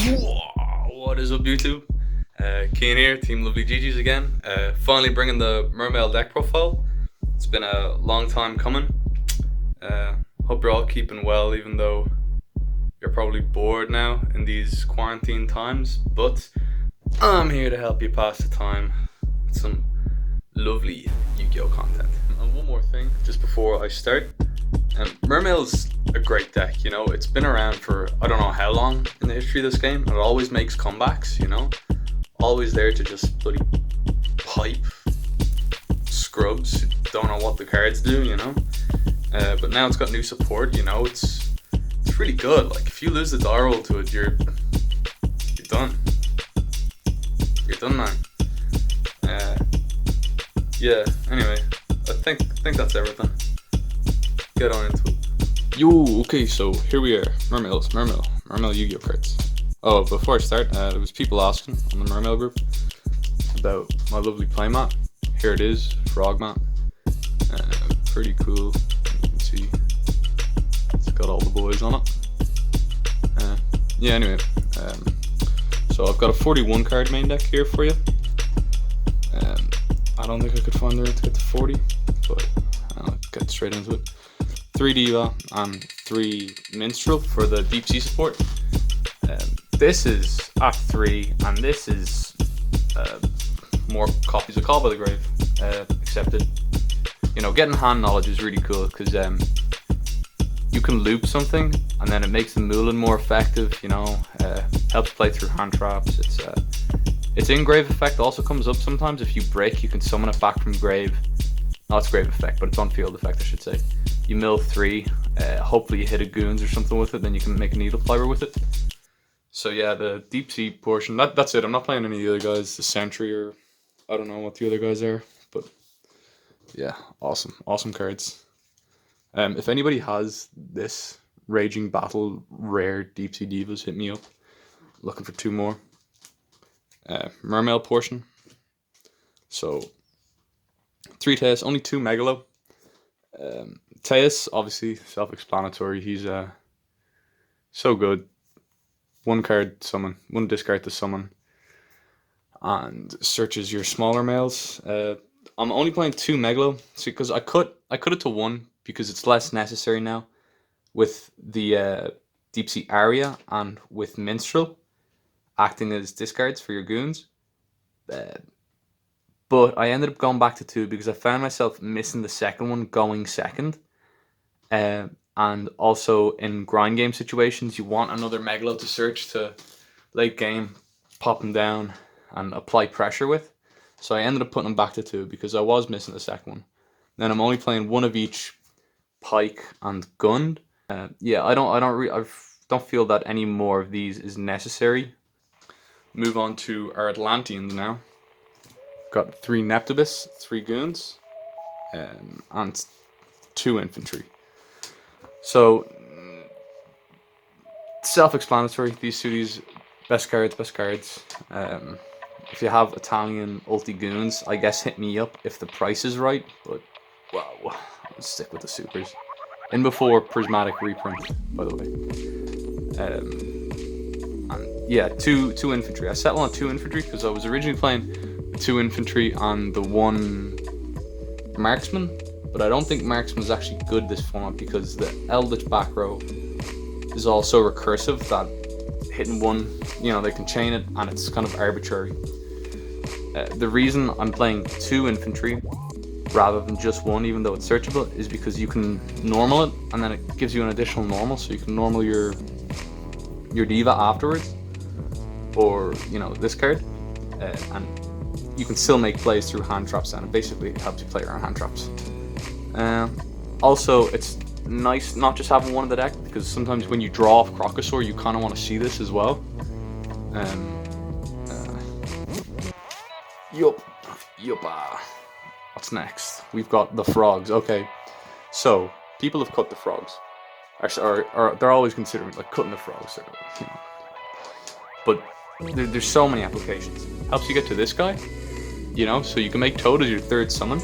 What is up, YouTube? Keen here, Team Lovely GGs again. Finally bringing the Mermail deck profile. It's been a long time coming. Hope you're all keeping well, even though you're probably bored now in these quarantine times. But I'm here to help you pass the time with some lovely Yu-Gi-Oh content. And one more thing, just before I start. Mermail's a great deck, you know. It's been around for I don't know how long in the history of this game, and it always makes comebacks, you know. Always there to just bloody pipe scrubs who don't know what the cards do, you know. But now it's got new support, you know. It's really good. Like, if you lose the die roll to it, you're done. You're done, man. Yeah. Anyway, I think that's everything. Get on into it. Yo, okay, so here we are. Mermail Yu-Gi-Oh cards. Oh, before I start, there was people asking on the Mermail group about my lovely playmat. Here it is, frog mat. Pretty cool. You can see it's got all the boys on it. Yeah, anyway. So I've got a 41 card main deck here for you. I don't think I could find a way to get to 40, but I'll get straight into it. 3 Diva and 3 Minstrel for the deep sea support. This is Act 3, and this is more copies of Call by the Grave accepted. You know, getting hand knowledge is really cool because you can loop something and then it makes the Moulin more effective, you know, helps play through hand traps. Its in-grave effect also comes up sometimes. If you break, you can summon it back from grave. Not its grave effect, but its on-field effect, I should say. You mill 3, hopefully you hit a goons or something with it, then you can make a needle fiber with it. So yeah, the deep sea portion, that's it. I'm not playing any of the other guys, the Sentry or I don't know what the other guys are, but yeah, awesome cards. If anybody has this Raging Battle rare deep sea divas, hit me up. Looking for 2 more. Mermail portion. So 3 Teus, only 2 Megalo. Teus, obviously self-explanatory. He's so good. 1 card summon, 1 discard to summon, and searches your smaller males. I'm only playing 2 Megalo, because I cut it to 1 because it's less necessary now with the Deep Sea Aria and with Minstrel acting as discards for your goons. But I ended up going back to 2 because I found myself missing the second one going second. And also in grind game situations, you want another Megalo to search to late game, pop him down, and apply pressure with. So I ended up putting him back to 2 because I was missing the second one. Then I'm only playing 1 of each pike and gun. Yeah, I don't feel that any more of these is necessary. Move on to our Atlanteans now. Got 3 Neptibus, 3 goons, and 2 infantry. So, self-explanatory, these suities, best cards. If you have Italian ulti goons, I guess hit me up if the price is right, but wow, let's stick with the supers. In before Prismatic reprint, by the way. And yeah, 2 infantry. I settled on 2 infantry because I was originally playing 2 infantry on the 1 marksman. But I don't think Marksman is actually good this format because the Eldritch back row is also recursive, that hitting 1, you know, they can chain it and it's kind of arbitrary. The reason I'm playing 2 infantry rather than just 1, even though it's searchable, is because you can normal it and then it gives you an additional normal, so you can normal your diva afterwards, or, you know, this card, and you can still make plays through hand traps, and it basically helps you play around hand traps. Also, it's nice not just having 1 in the deck, because sometimes when you draw off Crocosaur, you kind of want to see this as well. Yup. What's next? We've got the frogs. Okay, so people have cut the frogs. Or they're always considering like cutting the frogs. You know. But there's so many applications. Helps you get to this guy, you know, so you can make Toad as your 3rd summon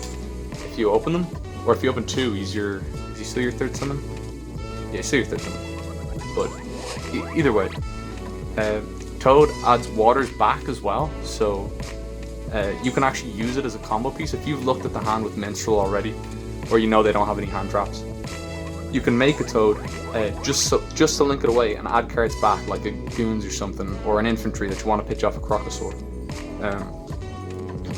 if you open them. Or if you open 2, is he still your 3rd summon? Yeah, he's still your 3rd summon. But either way, Toad adds waters back as well, so you can actually use it as a combo piece. If you've looked at the hand with Minstrel already, or you know they don't have any hand traps, you can make a Toad just to link it away and add cards back, like a Goons or something, or an infantry that you want to pitch off a Crocosaur.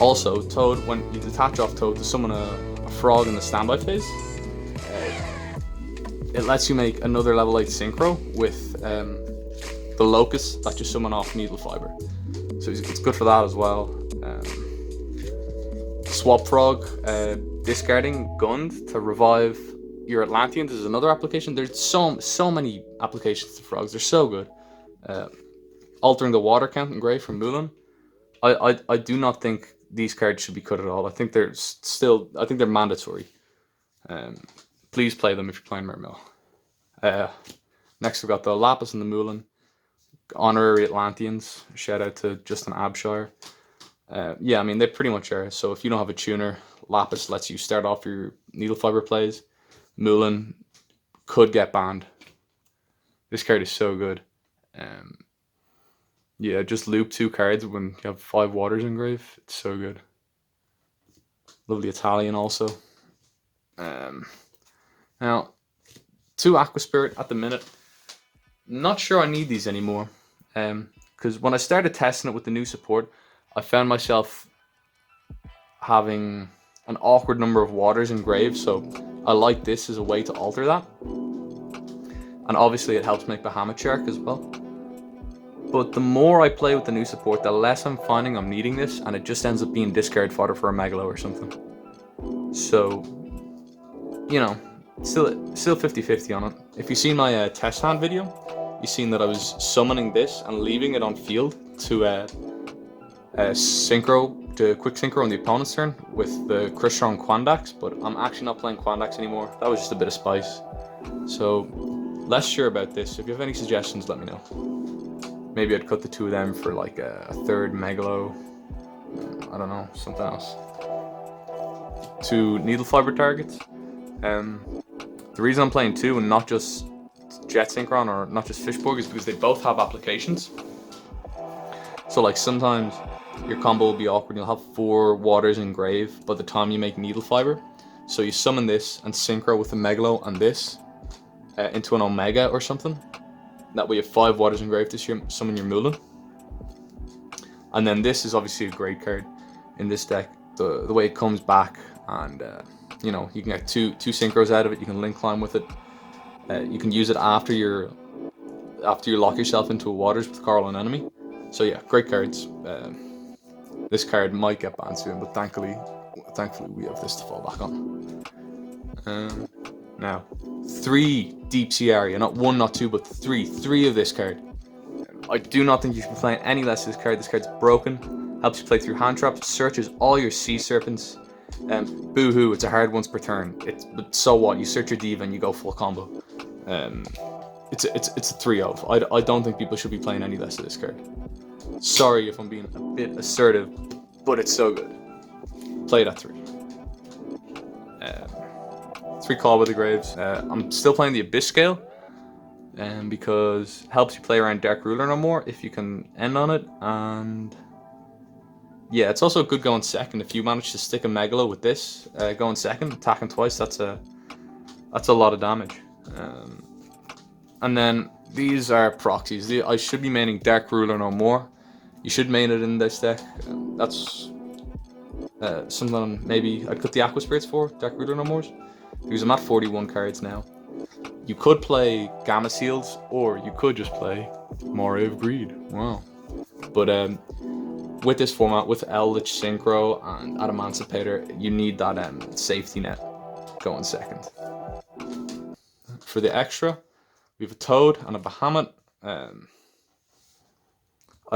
Also, Toad, when you detach off Toad to summon a frog in the standby phase, it lets you make another level 8 synchro with the Locust that you summon off Needle Fiber. So it's good for that as well. Swap Frog, discarding Gund to revive your Atlanteans is another application. There's so many applications to frogs. They're so good. Altering the water count in Grey from Mulan. I do not think these cards should be cut at all. I think they're mandatory. Please play them if you're playing Mermail. Next we've got the Lapis and the Mulan. Honorary Atlanteans. Shout out to Justin Abshire. Yeah, I mean, they pretty much are. So if you don't have a tuner, Lapis lets you start off your Needle Fiber plays. Mulan could get banned. This card is so good. Yeah, just loop 2 cards when you have 5 waters in grave. It's so good. Lovely Italian also. Now, 2 Aqua Spirit at the minute. Not sure I need these anymore. Because when I started testing it with the new support, I found myself having an awkward number of waters in grave, so I like this as a way to alter that. And obviously it helps make Bahamut Shark as well. But the more I play with the new support, the less I'm finding I'm needing this, and it just ends up being discard fodder for a Megalo or something. So, you know, still 50-50 on it. If you've seen my test hand video, you've seen that I was summoning this and leaving it on field to synchro, to quick synchro on the opponent's turn with the Crystron Quandax, but I'm actually not playing Quandax anymore. That was just a bit of spice. So, less sure about this. If you have any suggestions, let me know. Maybe I'd cut the 2 of them for like a 3rd Megalo. I don't know, something else. 2 Needle Fiber targets. The reason I'm playing 2 and not just Jet Synchron or not just Fishbug is because they both have applications. So like sometimes your combo will be awkward. You'll have 4 waters in grave by the time you make Needle Fiber. So you summon this and synchro with the Megalo and this into an Omega or something. That way you have 5 waters in grave to summon your Mulan. And then this is obviously a great card in this deck. The way it comes back, and you know, you can get two synchros out of it. You can link climb with it. You can use it after you lock yourself into a waters with Coral and Enemy. So yeah, great cards. This card might get banned soon, but thankfully we have this to fall back on. Now, 3 Deep Sea Area, not 1, not 2, but 3 of this card. I do not think you should be playing any less of this card. This card's broken, helps you play through hand traps, searches all your Sea Serpents. Boo-hoo, it's a hard once per turn. But so what? You search your Diva and you go full combo. It's a 3 of. I don't think people should be playing any less of this card. Sorry if I'm being a bit assertive, but it's so good. Play it at 3. 3 Call with the Graves. I'm still playing the Abyss Scale, because it helps you play around Dark Ruler no more if you can end on it, and yeah, it's also good going second. If you manage to stick a Megalo with this, going second, attacking twice, that's a lot of damage. And then these are proxies. I should be maining Dark Ruler no more. You should main it in this deck. That's something maybe I'd cut the Aqua Spirits for, Dark Ruler no more. Because I'm at 41 cards now. You could play Gamma Seals, or you could just play Moray of Greed. Wow. But with this format, with Eldritch Synchro and Adamancipator, you need that safety net going second. For the extra, we have a Toad and a Bahamut. I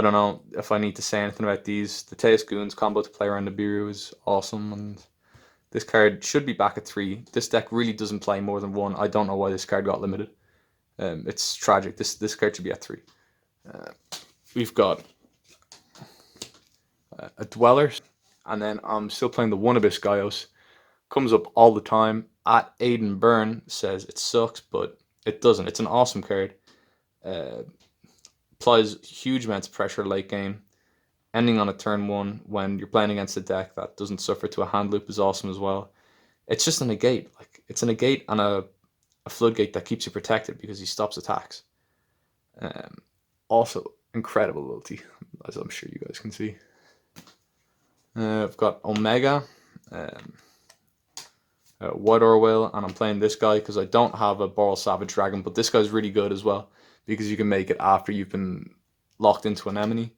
don't know if I need to say anything about these. The Teus Goons combo to play around the Biru is awesome, and this card should be back at 3. This deck really doesn't play more than 1. I don't know why this card got limited. It's tragic. This card should be at 3. We've got a Dweller, and then I'm still playing the One Abyss Gaios. Comes up all the time. At Aiden Byrne says it sucks, but it doesn't. It's an awesome card. applies huge amounts of pressure late game. Ending on a turn 1 when you're playing against a deck that doesn't suffer to a hand loop is awesome as well. It's just a negate. Like, it's a negate and a floodgate that keeps you protected because he stops attacks. Also, incredible ability, as I'm sure you guys can see. I've got Omega, White Orwell, and I'm playing this guy because I don't have a Boral Savage Dragon, but this guy's really good as well because you can make it after you've been locked into an enemy.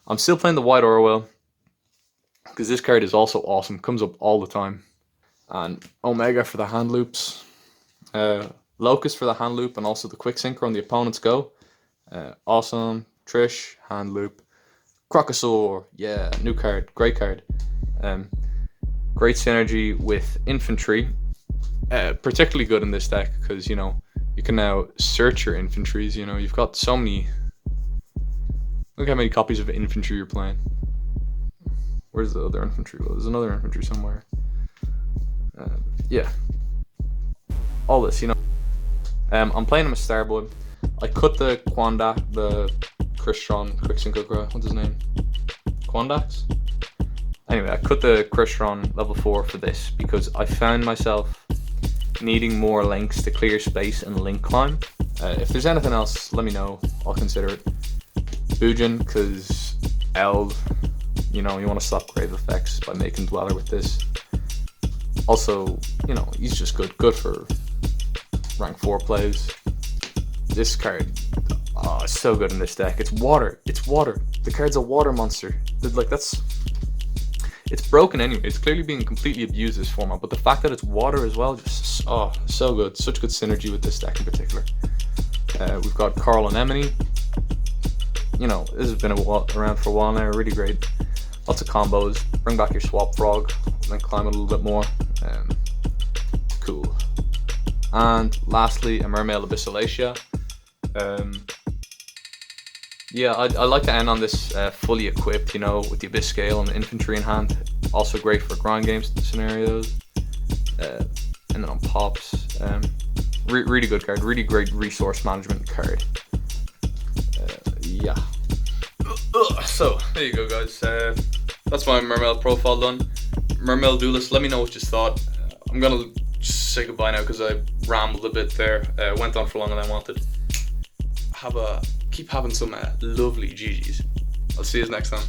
I'm still playing the White Orwell because this card is also awesome, comes up all the time. And Omega for the hand loops, Locust for the hand loop, and also the quick synchro on the opponent's go. Awesome. Trish, hand loop. Crocosaur, yeah, new card, great card. Great synergy with infantry, particularly good in this deck because, you know, you can now search your infantries. You know, you've got so many. Look how many copies of infantry you're playing. Where's the other infantry? Well, there's another infantry somewhere. Yeah, all this, you know. I'm playing him a Starboy. I cut the Quandax, the Crystron, Quicksync, what's his name? Quandax? Anyway, I cut the Crystron level 4 for this because I found myself needing more links to clear space and link climb. If there's anything else, let me know. I'll consider it. Bujin, because Eld, you know, you want to stop grave effects by making Dweller with this. Also, you know, he's just good for rank 4 plays. This card, oh, it's so good in this deck. It's water. The card's a water monster. Like, it's broken anyway. It's clearly being completely abused this format, but the fact that it's water as well, just, oh, so good. Such good synergy with this deck in particular. We've got Carl Anemone. You know, this has been around for a while now. Really great. Lots of combos. Bring back your Swap Frog, then climb it a little bit more. Cool. And lastly, a Mermail Abyssalacia. Yeah, I like to end on this fully equipped, you know, with the Abyss Scale and the infantry in hand. Also great for grind games scenarios. And then on pops. Really good card. Really great resource management card. Yeah. So, there you go, guys. That's my Mermail profile done. Mermail Duelist, let me know what you thought. I'm gonna just say goodbye now because I rambled a bit there. Went on for longer than I wanted. Keep having some lovely GGs. I'll see you next time.